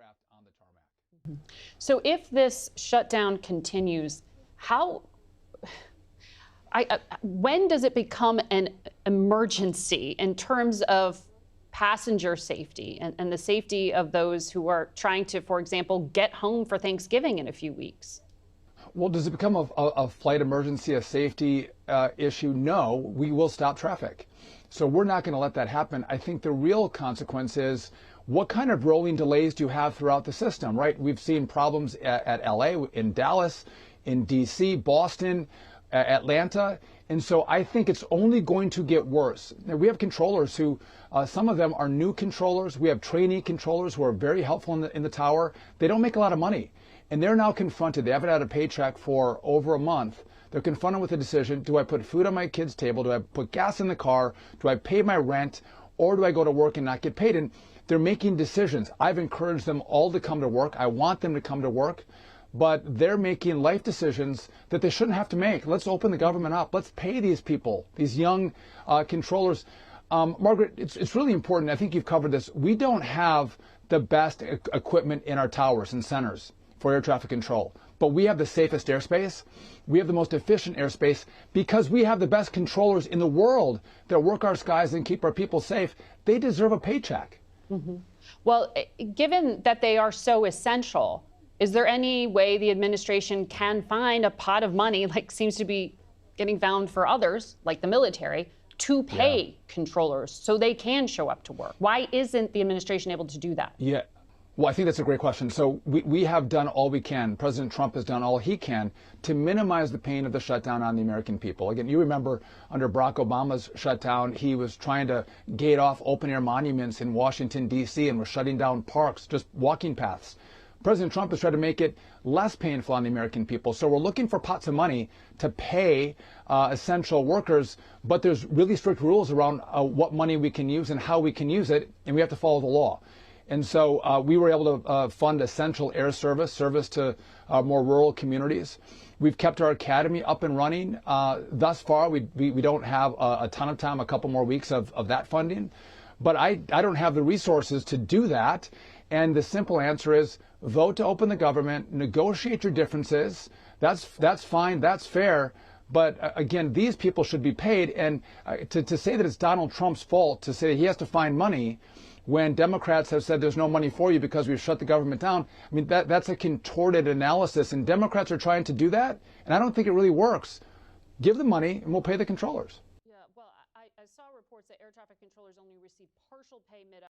aircraft on the tarmac. So if this shutdown continues, when does it become an emergency in terms of passenger safety and the safety of those who are trying to, for example, get home for Thanksgiving in a few weeks? Well, does it become a flight emergency, a safety issue? No, we will stop traffic. So we're not going to let that happen. I think the real consequence is what kind of rolling delays do you have throughout the system, right? We've seen problems at LA, in Dallas, in DC, Boston, Atlanta. And so I think it's only going to get worse. Now, we have controllers who, some of them are new controllers. We have trainee controllers who are very helpful in the tower. They don't make a lot of money. And they're now confronted. They haven't had a paycheck for over a month. They're confronted with a decision. Do I put food on my kid's table? Do I put gas in the car? Do I pay my rent? Or do I go to work and not get paid? And they're making decisions. I've encouraged them all to come to work. I want them to come to work. But they're making life decisions that they shouldn't have to make. Let's open the government up. Let's pay these people, these young controllers. Margaret, it's really important. I think you've covered this. We don't have the best equipment in our towers and centers for air traffic control. But we have the safest airspace. We have the most efficient airspace because we have the best controllers in the world that work our skies and keep our people safe. They deserve a paycheck. Mm-hmm. Well, given that they are so essential, is there any way the administration can find a pot of money, like seems to be getting found for others, like the military, to pay controllers so they can show up to work? Why isn't the administration able to do that? Yeah. Well, I think that's a great question. So we have done all we can. President Trump has done all he can to minimize the pain of the shutdown on the American people. Again, you remember under Barack Obama's shutdown, he was trying to gate off open-air monuments in Washington, D.C., and was shutting down parks, just walking paths. President Trump has tried to make it less painful on the American people. So we're looking for pots of money to pay essential workers, but there's really strict rules around what money we can use and how we can use it, and we have to follow the law. And so we were able to fund essential air service to more rural communities. We've kept our academy up and running. Thus far, we don't have a ton of time, a couple more weeks of that funding. But I don't have the resources to do that. And the simple answer is vote to open the government, negotiate your differences. That's fine, that's fair. But again, these people should be paid. And to say that it's Donald Trump's fault, to say that he has to find money when Democrats have said there's no money for you because we've shut the government down, I mean, that's a contorted analysis. And Democrats are trying to do that. And I don't think it really works. Give them money and we'll pay the controllers. Yeah, well, I saw reports that air traffic controllers only receive partial pay mid